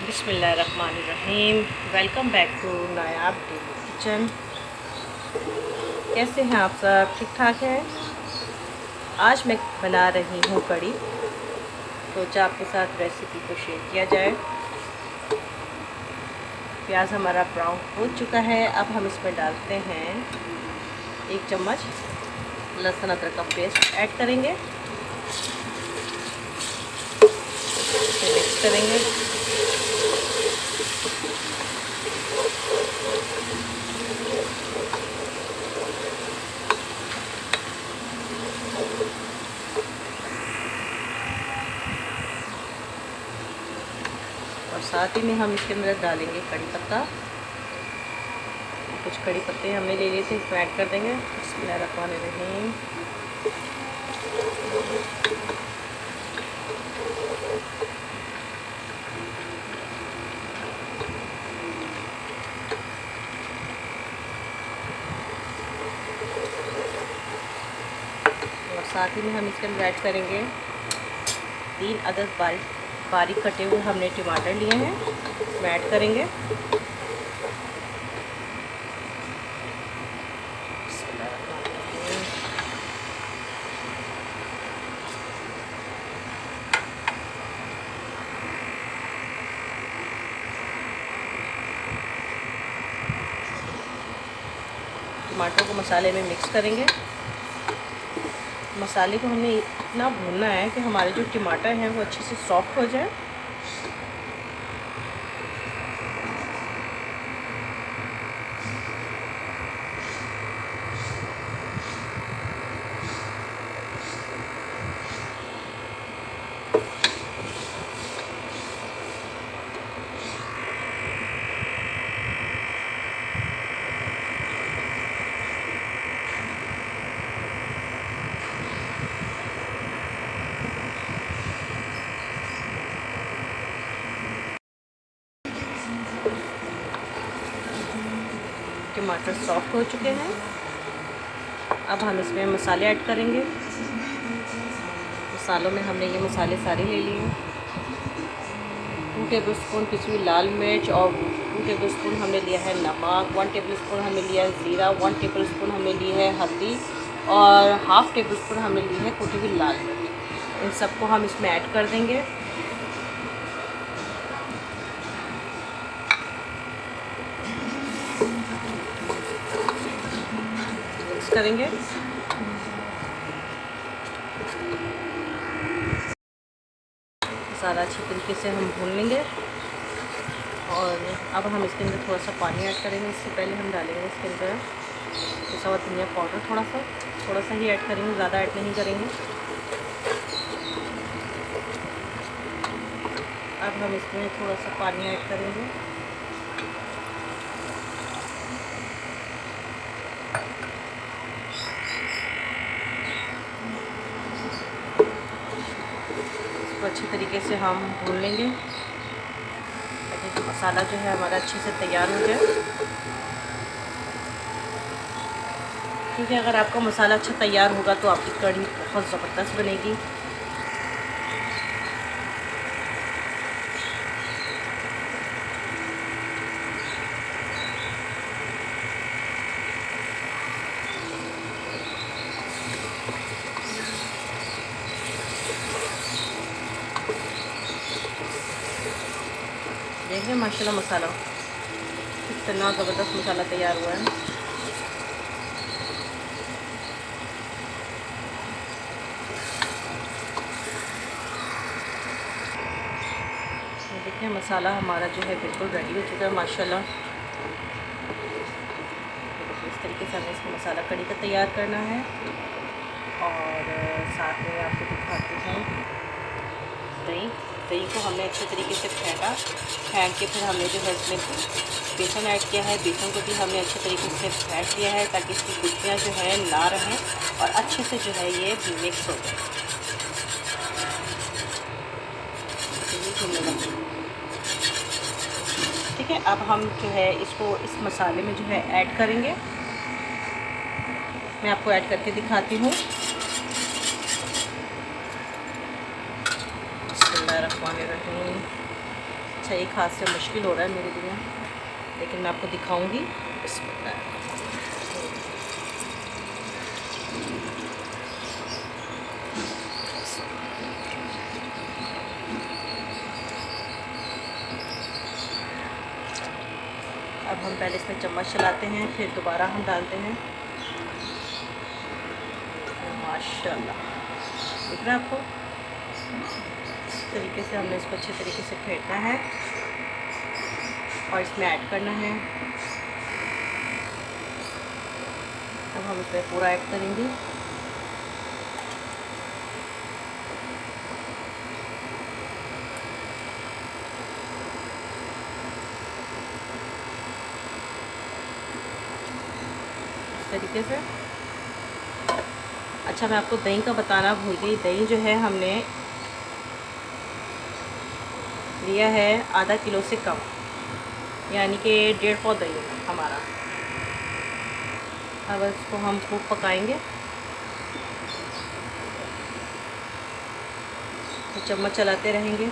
बिस्मिल्लाहिर्रहमानिर्रहीम। Welcome back to Nayab daily kitchen. कैसे हैं आप सब? ठीक ठाक हैं। आज मैं बना रही हूँ कड़ी। सोचा आपके साथ रेसिपी को शेयर किया जाए। प्याज हमारा ब्राउन हो चुका है। अब हम इसमें डालते हैं 1 चम्मच लहसुन अदरक का पेस्ट ऐड करेंगे। इसे मिक्स करेंगे। और साथ ही में हम इसके अंदर डालेंगे कड़ी पत्ता। कुछ कड़ी पत्ते हमने ले लिए थे, इसको ऐड कर देंगे। बिस्मिल्लाहिर्रहमानिर्रहीम। और साथ ही में हम इसके अंदर ऐड करेंगे 3 अदद बारीक कटे हुए हमने टमाटर लिए हैं, इसमें ऐड करेंगे। टमाटर को मसाले में मिक्स करेंगे। मसाले को हमें इतना भूनना है कि हमारे जो टमाटर हैं वो अच्छे से सॉफ्ट हो जाए। टमाटर सॉफ्ट हो चुके हैं। अब हम इसमें मसाले ऐड करेंगे। मसालों में हमने ये मसाले सारे ले लिए हैं। 2 टेबलस्पून पिसी हुई लाल मिर्च और 2 टेबलस्पून हमने लिया है नमक, 1 टेबलस्पून हमने लिया है ज़ीरा, 1 टेबलस्पून हमने ली है हल्दी और हाफ़ टेबलस्पून हमने ली है कुटी हुई लाल मिर्च। इन सबको हम इसमें ऐड कर देंगे। मिक्स करेंगे। मसाला अच्छी तरीके से हम भून लेंगे। और अब हम इसके अंदर थोड़ा सा पानी ऐड करेंगे। इससे पहले हम डालेंगे इसके अंदर पिसा हुआ धनिया पाउडर, थोड़ा सा ही ऐड करेंगे, ज़्यादा ऐड नहीं करेंगे। अब हम इसमें थोड़ा सा पानी ऐड करेंगे। इसको अच्छी तरीके से हम भून लेंगे ताकि मसाला जो है हमारा अच्छे से तैयार हो जाए। क्योंकि अगर आपका मसाला अच्छा तैयार होगा तो आपकी कढ़ी बहुत ज़बरदस्त बनेगी। देखिए माशाल्लाह मसाला कितना ज़बरदस्त मसाला तैयार हुआ है। देखिए मसाला हमारा जो है बिल्कुल रेडी हो चुका है माशाल्लाह। इस तरीके से हमें इसका मसाला कड़ी का तैयार करना है। और साथ में आपको दिखाती हूँ दही को हमने अच्छे तरीके से फेंट के फिर हमने जो है इसमें बेसन ऐड किया है। बेसन को भी हमने अच्छे तरीके से फेंट लिया है ताकि इसकी गुठलियाँ जो है ना रहें और अच्छे से जो है ये मिक्स हो जाए। ठीक है, अब हम जो है इसको इस मसाले में जो है ऐड करेंगे। मैं आपको ऐड करके दिखाती हूँ। बिस्मिल्लाहिर्रहमानिर्रहीम। अच्छा एक हाथ से मुश्किल हो रहा है मेरे लिए, लेकिन मैं आपको दिखाऊंगी। अब हम पहले इसमें चम्मच चलाते हैं, फिर दोबारा हम डालते हैं। माशाल्लाह, दिख रहा है आपको? इस तरीके से हमने इसको अच्छे तरीके से फेंटना है और इसमें ऐड करना है। अब हम इसमें पूरा ऐड करेंगे। इस तरीके से। अच्छा, मैं आपको दही का बताना भूल गई। दही जो है हमने लिया है आधा किलो से कम, यानी कि 1.5 पाव दही हमारा। अब इसको हम खूब पकाएंगे, तो चम्मच चलाते रहेंगे।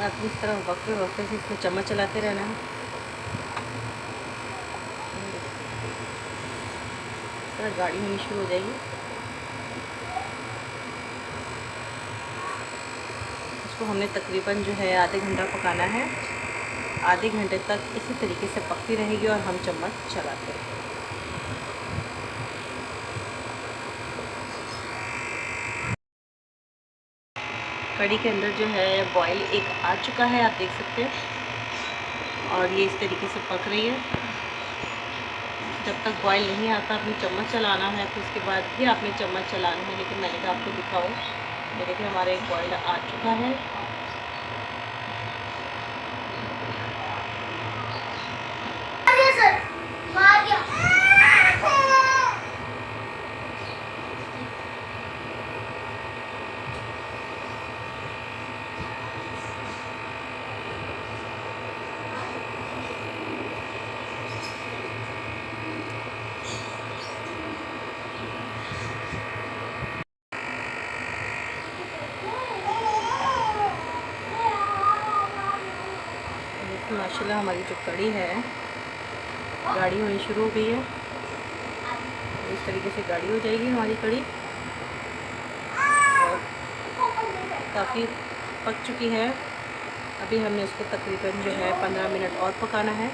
आपको इस तरह वक्फे से इसमें चम्मच चलाते रहना है। इस तरह गाढ़ी होनी शुरू हो जाएगी। इसको हमने तकरीबन जो है आधे घंटा पकाना है। आधे घंटे तक इसी तरीके से पकती रहेगी और हम चम्मच चलाते हैं। कढ़ी के अंदर जो है बॉयल एक आ चुका है, आप देख सकते हैं, और ये इस तरीके से पक रही है। जब तक बॉयल नहीं आता अपनी चम्मच चलाना है, फिर उसके बाद भी आपने चम्मच चलाना है। लेकिन मैंने कहा आपको दिखाऊं। ये देखिए हमारा एक बॉयल आ चुका है। माशाल्लाह हमारी जो कढ़ी है गाढ़ी होनी शुरू हो गई है। इस तरीके से गाढ़ी हो जाएगी हमारी कढ़ी, और काफ़ी पक चुकी है। अभी हमने इसको तकरीबन जो है 15 मिनट और पकाना है।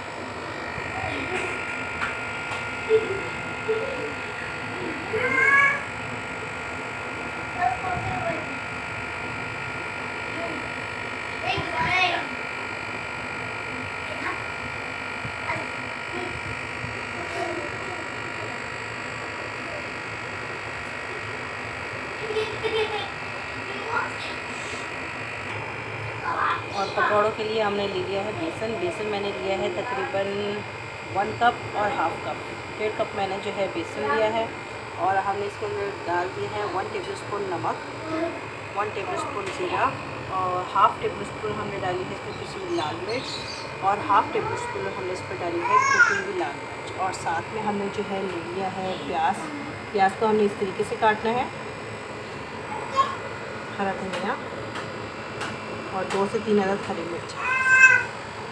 और पकौड़ों के लिए हमने ले लिया है बेसन मैंने लिया है तकरीबन 1 कप और हाफ़ कप, 1.5 कप मैंने जो है बेसन लिया है। और हमने इसके अंदर डाल दिया है 1 टेबलस्पून नमक, 1 टेबलस्पून ज़ीरा, और हाफ़ टेबल स्पून हमने डाली है इसमें पिसी हुई लाल मिर्च, और हाफ़ टेबल स्पून हमने इस पर डाली है कुटी हुई लाल मिर्च। और साथ में हमने जो है ले लिया है प्याज को हमने इस तरीके से काटना है, हरा धनिया और 2 से 3 अदद हरी मिर्च।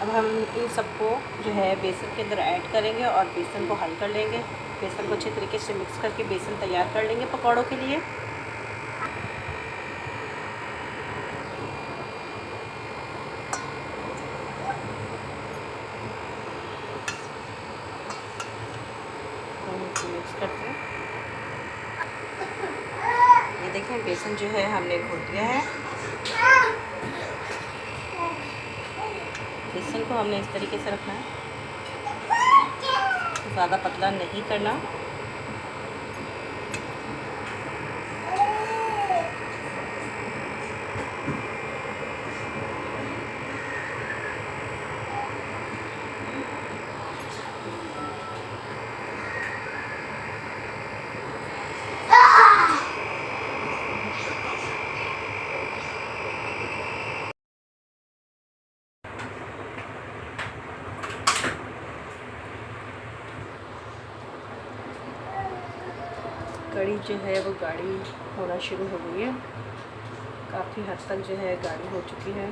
अब हम इन सबको जो है बेसन के अंदर ऐड करेंगे और बेसन को हल कर लेंगे। बेसन को अच्छे तरीके से मिक्स करके बेसन तैयार कर लेंगे पकौड़ों के लिए। मिक्स करते हैं। ये देखें बेसन जो है हमने घोल दिया है। बेसन को हमने इस तरीके से रखना है, ज़्यादा पतला नहीं करना। कड़ी जो है वो गाढ़ी होना शुरू हो गई है, काफ़ी हद तक जो है गाढ़ी हो चुकी है।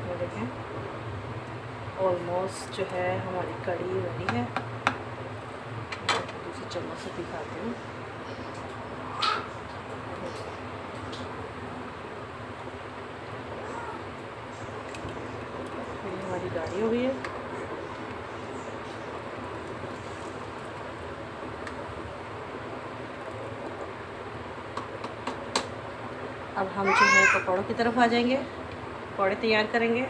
ये देखें ऑलमोस्ट जो है हमारी कड़ी रेडी है। दूसरी चम्मच से दिखाती हूँ। हमारी गाढ़ी हो गई है। अब हम जो है पकौड़ों की तरफ आ जाएंगे, पकौड़े तैयार करेंगे।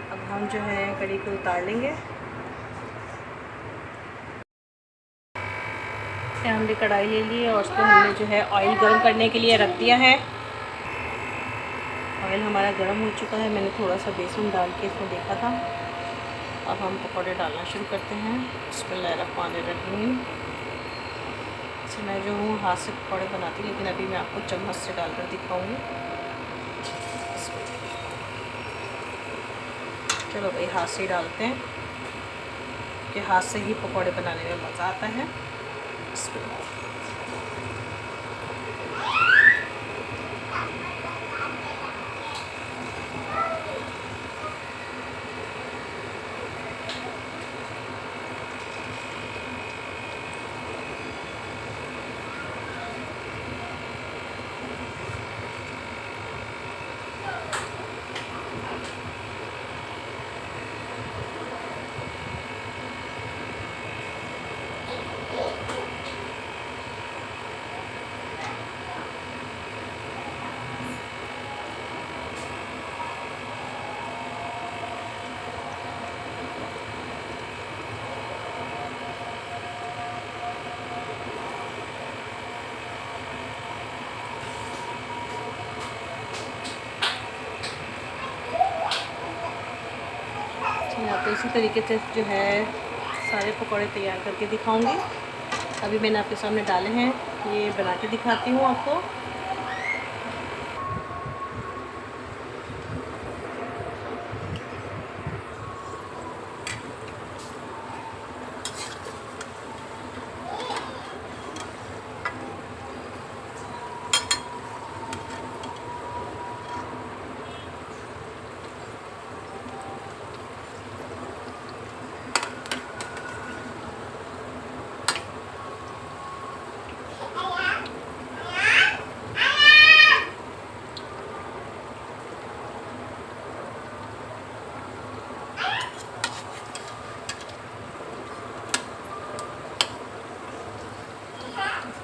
अब हम जो है कड़ी को उतार लेंगे। हमने कढ़ाई ले ली है और उसको हमने जो है ऑयल गर्म करने के लिए रख दिया है। ऑयल हमारा गर्म हो चुका है। मैंने थोड़ा सा बेसन डाल के इसमें देखा था। अब हम पकौड़े डालना शुरू करते हैं। बिस्मिल्लाहिर्रहमानिर्रहीम। अच्छा, मैं जो हूँ हाथ से पकौड़े बनाती, लेकिन अभी मैं आपको चम्मच से डालकर दिखाऊंगी। चलो भाई हाथ से ही डालते हैं, कि हाथ से ही पकौड़े बनाने में मज़ा आता है। तो इसी तरीके से जो है सारे पकौड़े तैयार करके दिखाऊंगी। अभी मैंने आपके सामने डाले हैं, ये बना के दिखाती हूँ आपको।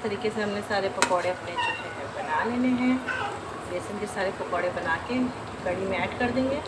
तरीके से हमने सारे पकौड़े अपने जो है बना लेने हैं। बेसन के सारे पकौड़े बना के कड़ी में ऐड कर देंगे।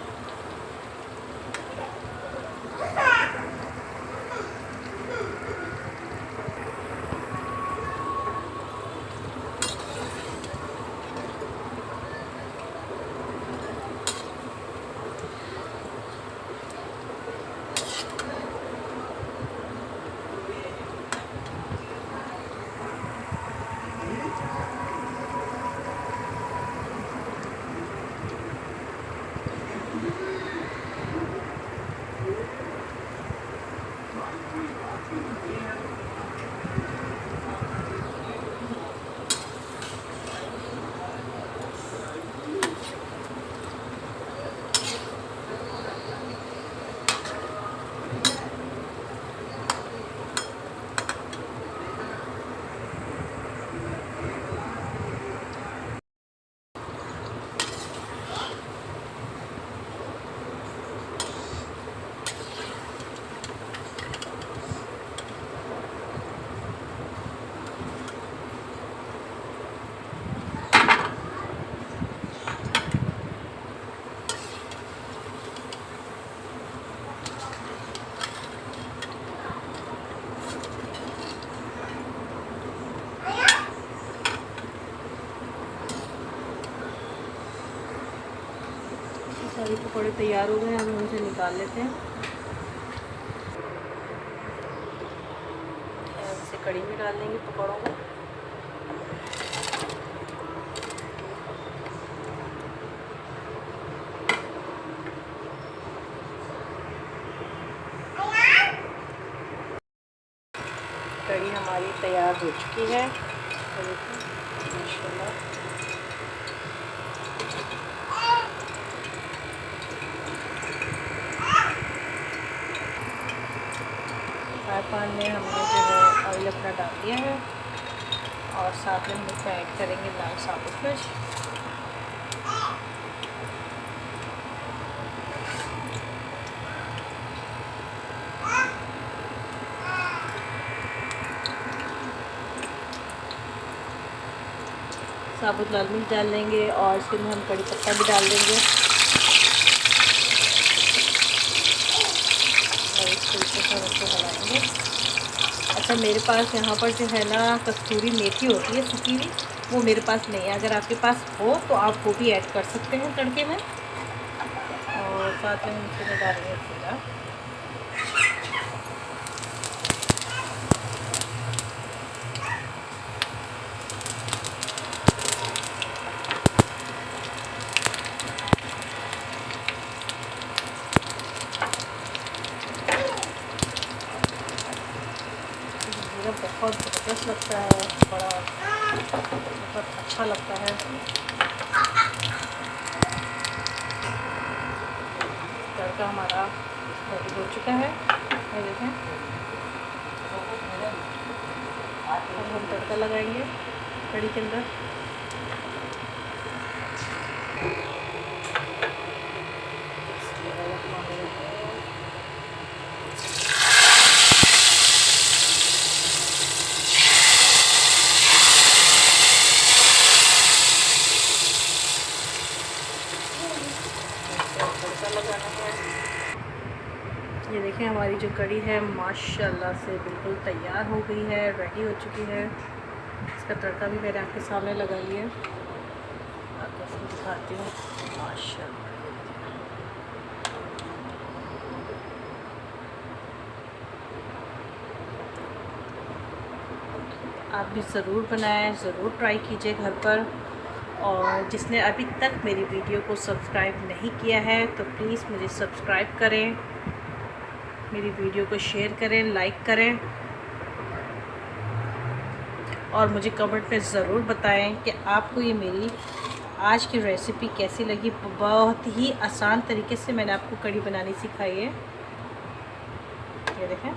सारे पकौड़े तैयार हो गए हैं, हम उनसे निकाल लेते हैं। इसे कड़ी में डाल देंगे पकौड़ों को। कड़ी हमारी तैयार हो चुकी है, माशाल्लाह। फ्राई पैन में हमने जो है ऑयल अपना डाल दिया है और साथ में हम इसमें ऐड करेंगे लाल साबुत मिर्च। साबुत लाल मिर्च डाल देंगे और इसके अंदर हम कड़ी पत्ता भी डाल देंगे और इस तरीके से हम इसको बनाएंगे। अच्छा, मेरे पास यहाँ पर जो है ना कस्तूरी मेथी होती है सूखी हुई, वो मेरे पास नहीं है। अगर आपके पास हो तो आप वो भी ऐड कर सकते हैं तड़के में। और साथ में हम इसमें डालेंगे जीरा। बहुत ज़बरदस्त लगता है, बड़ा बहुत अच्छा लगता है। तड़का हमारा रेडी हो चुका है, ये देखें। अब हम तड़का लगाएंगे कड़ी के अंदर। ये देखें, हमारी जो कड़ी है माशाल्लाह से बिल्कुल तैयार हो गई है, रेडी हो चुकी है। इसका तड़का भी मैंने आपके सामने लगा लिया, आपको इसको दिखाती हूँ। माशाल्लाह आप भी ज़रूर बनाएं, ज़रूर ट्राई कीजिए घर पर। और जिसने अभी तक मेरी वीडियो को सब्सक्राइब नहीं किया है तो प्लीज़ मुझे सब्सक्राइब करें, मेरी वीडियो को शेयर करें, लाइक करें और मुझे कमेंट में ज़रूर बताएं कि आपको ये मेरी आज की रेसिपी कैसी लगी। बहुत ही आसान तरीके से मैंने आपको कड़ी बनानी सिखाई है। ये देखें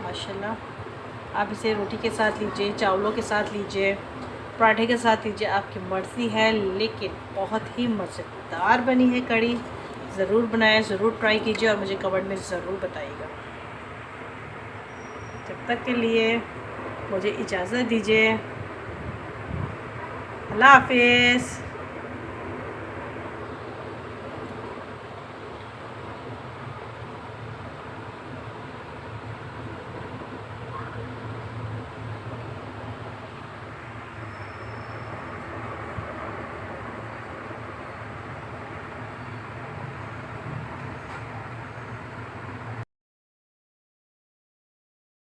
माशाल्लाह। आप इसे रोटी के साथ लीजिए, चावलों के साथ लीजिए, पराठे के साथ लीजिए, आपकी मर्ज़ी है, लेकिन बहुत ही मज़ेदार बनी है कड़ी। ज़रूर बनाएं, ज़रूर ट्राई कीजिए और मुझे कमेंट में ज़रूर बताइएगा। जब तक के लिए मुझे इजाज़त दीजिए। अल्लाह हाफ़िज़।